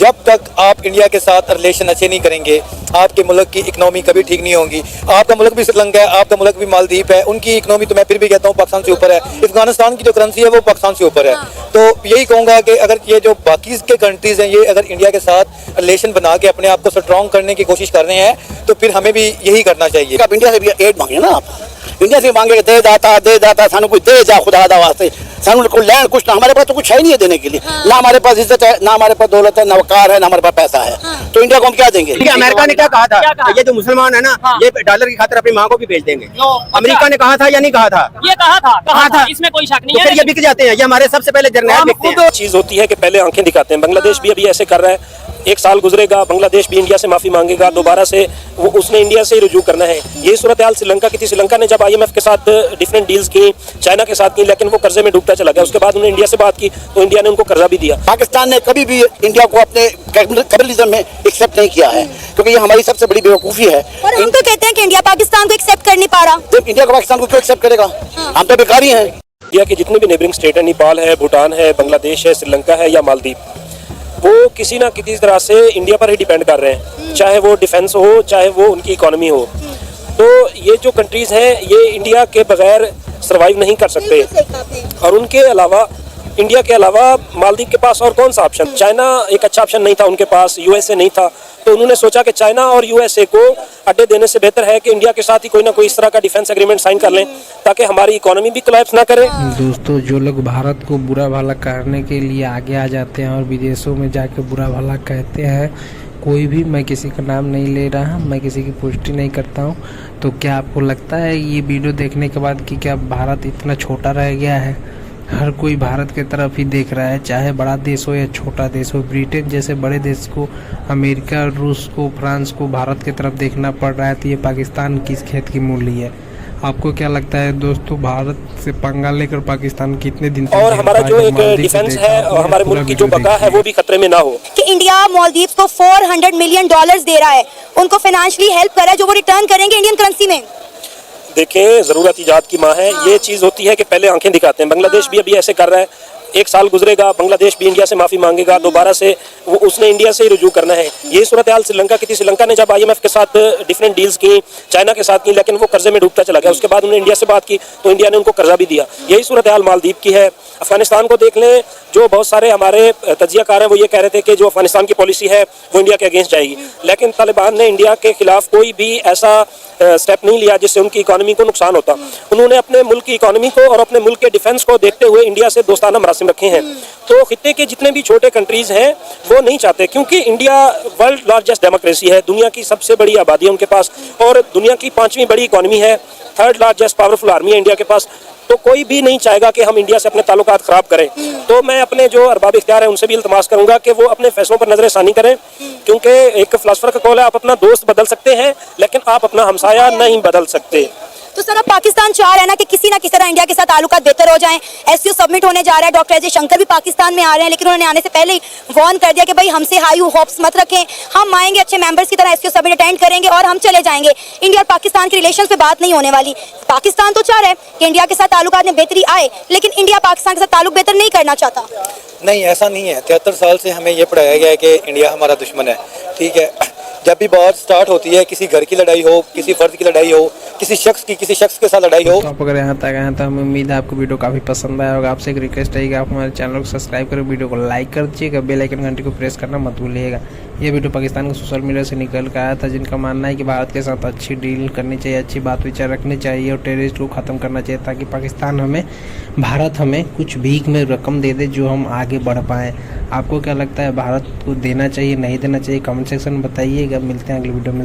जब तक आप इंडिया के साथ रिलेशन अच्छे नहीं करेंगे, आपके मुल्क की इकनॉमी कभी ठीक नहीं होगी। आपका मुल्क भी श्रीलंका है, आपका मुल्क भी मालदीव है, उनकी इकनॉमी तो मैं फिर भी कहता हूँ पाकिस्तान से ऊपर है। अफगानिस्तान की जो करेंसी है वो पाकिस्तान से ऊपर है। तो यही कहूँगा कि अगर ये जो बाकी के कंट्रीज़ हैं, ये अगर इंडिया के साथ रिलेशन बना के अपने आप को स्ट्रॉन्ग करने की कोशिश कर रहे हैं, तो फिर हमें भी यही करना चाहिए। आप इंडिया से भी एड मांगे ना, आप इंडिया से मांगे दे दाता सानू कोई दे जा खुदा दा वास्ते, सानू को लैंड कुछ ना, हमारे पास तो कुछ है ही नहीं है देने के लिए। ना हमारे पास इज्जत है, ना हमारे पास दौलत है, ना वकार है, ना हमारे पास पैसा है। तो इंडिया को हम क्या देंगे? अमेरिका ने क्या कहा था? ये जो मुसलमान है ना, ये डॉलर की खातिर अपनी माँ को भी भेज देंगे। अमेरिका ने कहा था या नहीं कहा था? ये कहा था, इसमें कोई शक नहीं है। फिर ये बिक जाते हैं, ये हमारे सबसे पहले जर्नैल बिकते हैं। चीज होती है कि पहले आंखें दिखाते हैं। बांग्लादेश भी अभी ऐसे कर रहा है। एक साल गुजरेगा, बांग्लादेश भी इंडिया से माफी मांगेगा, दोबारा से वो उसने इंडिया से ही रुजू करना है। यही सूरत हाल श्रीलंका की थी। श्रीलंका ने जब IMF के साथ डिफरेंट डील्स की, चाइना के साथ की, लेकिन वो कर्जे में डूबता चला गया। उसके बाद उन्होंने इंडिया से बात की तो इंडिया ने उनको कर्जा भी दिया। पाकिस्तान ने कभी भी इंडिया को अपने कैपिटलिज्म में एक्सेप्ट नहीं किया है, क्योंकि ये हमारी सबसे बड़ी बेवकूफ़ी है। और हम तो कहते हैं कि इंडिया पाकिस्तान को एक्सेप्ट कर नहीं पा रहा। जब इंडिया को पाकिस्तान को क्यों एक्सेप्ट करेगा? हम तो बेकारी हैं। इंडिया के जितने भी नेबरिंग स्टेट है, नेपाल है, भूटान है, बांग्लादेश है, श्रीलंका है या मालदीव, वो किसी ना किसी तरह से इंडिया पर ही डिपेंड कर रहे हैं, चाहे वो डिफेंस हो, चाहे वो उनकी इकोनॉमी हो। तो ये जो कंट्रीज़ हैं, ये इंडिया के बगैर सर्वाइव नहीं कर सकते। और उनके अलावा, इंडिया के अलावा मालदीव के पास और कौन सा ऑप्शन? चाइना एक अच्छा ऑप्शन नहीं था उनके पास, USA नहीं था। तो उन्होंने सोचा कि चाइना और USA को अड्डे देने से बेहतर है कि इंडिया के साथ ही कोई ना कोई इस तरह का डिफेंस एग्रीमेंट साइन कर लें, ताकि हमारी इकोनॉमी भी कोलैप्स ना करे। दोस्तों, जो लोग भारत को बुरा भला करने के लिए आगे आ जाते हैं और विदेशों में जाके बुरा भला कहते हैं, कोई भी, मैं किसी का नाम नहीं ले रहा, मैं किसी की पुष्टि नहीं करता हूँ, तो क्या आपको लगता है ये वीडियो देखने के बाद कि क्या भारत इतना छोटा रह गया है? हर कोई भारत की तरफ ही देख रहा है, चाहे बड़ा देश हो या छोटा देश हो। ब्रिटेन जैसे बड़े देश को, अमेरिका, रूस को, फ्रांस को भारत की तरफ देखना पड़ रहा है, तो ये पाकिस्तान किस खेत की मूली है? आपको क्या लगता है दोस्तों, भारत से पंगा लेकर पाकिस्तान कितने दिन और हमारा जो एक डिफेंस है और हमारे मुल्क की जो बका है वो भी खतरे में ना हो? कि इंडिया मालदीव को $400 मिलियन दे रहा है, उनको फाइनेंशियली हेल्प कर रहा है, जो वो रिटर्न करेंगे इंडियन करेंसी में। देखें, ज़रूरत ईजाद की माँ है। ये चीज़ होती है कि पहले आंखें दिखाते हैं। बांग्लादेश भी अभी ऐसे कर रहा है। एक साल गुजरेगा, बांग्लादेश भी इंडिया से माफी मांगेगा, दोबारा से वो उसने इंडिया से ही रुजू करना है। यही सूरत हाल श्रीलंका की थी। श्रीलंका ने जब IMF के साथ डिफरेंट डील्स की, चाइना के साथ की, लेकिन वो कर्जे में डूबता चला गया। उसके बाद उन्होंने इंडिया से बात की तो इंडिया ने उनको कर्जा भी दिया। यही सूरत हाल मालदीव की है। अफगानिस्तान को देख लें, जो बहुत सारे हमारे तजियाकार हैं वो ये कह रहे थे कि जो अफगानिस्तान की पॉलिसी है वो इंडिया के अगेंस्ट जाएगी, लेकिन तालिबान ने इंडिया के खिलाफ कोई भी ऐसा स्टेप नहीं लिया जिससे उनकी इकोनॉमी को नुकसान होता। उन्होंने अपने मुल्क की इकोनॉमी को और अपने मुल्क के डिफेंस को देखते हुए इंडिया से दोस्ताना मरासिम रखे हैं। तो खित्ते के जितने भी छोटे कंट्रीज हैं वो नहीं चाहते, क्योंकि इंडिया वर्ल्ड लार्जेस्ट डेमोक्रेसी है, दुनिया की सबसे बड़ी आबादी है उनके पास, और दुनिया की 5वीं बड़ी इकोनॉमी है, 3rd लार्जेस्ट पावरफुल आर्मी है इंडिया के पास। तो कोई भी नहीं चाहेगा कि हम इंडिया से अपने ताल्लुकात खराब करें। तो मैं अपने जो अरबाब इख्तियार है उनसे भी इल्तमास करूंगा कि वो अपने फैसलों पर नजरसानी करें, क्योंकि एक फिलासफर का कौल है, आप अपना दोस्त बदल सकते हैं लेकिन आप अपना हमसाया नहीं बदल सकते। तो सर, अब पाकिस्तान चाह रहा है ना कि किसी ना किसी तरह इंडिया के साथ ताल्लुकात बेहतर हो जाएं। SCO सबमिट होने जा रहा है, डॉक्टर अजय शंकर भी पाकिस्तान में आ रहे हैं, लेकिन उन्होंने आने से पहले ही वार्न कर दिया कि भाई हमसे हाई होप्स मत रखें, हम आएंगे अच्छे मेंबर्स की तरह SCO सबमिट अटेंड करेंगे और हम चले जाएंगे। इंडिया और पाकिस्तान के रिलेशन पे बात नहीं होने वाली। पाकिस्तान तो चाह रहा है कि इंडिया के साथ ताल्लुकात में बेहतरी आए, लेकिन इंडिया पाकिस्तान के साथ ताल्लुक बेहतर नहीं करना चाहता। नहीं, ऐसा नहीं है। 73 साल से हमें ये पढ़ाया गया है कि इंडिया हमारा दुश्मन है। ठीक है, जब भी बात स्टार्ट होती है, किसी घर की लड़ाई हो, किसी फर्द की लड़ाई हो, किसी शख्स के साथ लड़ाई हो, तो आप अगर यहाँ तक आए तो हमें उम्मीद है आपको वीडियो काफ़ी पसंद आया होगा। आपसे एक रिक्वेस्ट है कि आप हमारे चैनल को सब्सक्राइब करें, वीडियो को लाइक कर दीजिएगा, बेल आइकन घंटी को प्रेस करना मत भूलिएगा। ये वीडियो पाकिस्तान के सोशल मीडिया से निकल कर आया था, जिनका मानना है कि भारत के साथ अच्छी डील करनी चाहिए, अच्छी बात विचार रखनी चाहिए और टेररिस्ट को ख़त्म करना चाहिए, ताकि भारत हमें कुछ भीख में रकम दे दे जो हम आगे बढ़ पाएँ। आपको क्या लगता है, भारत को देना चाहिए, नहीं देना चाहिए? कमेंट सेक्शन में बताइएगा। मिलते हैं अगले वीडियो में।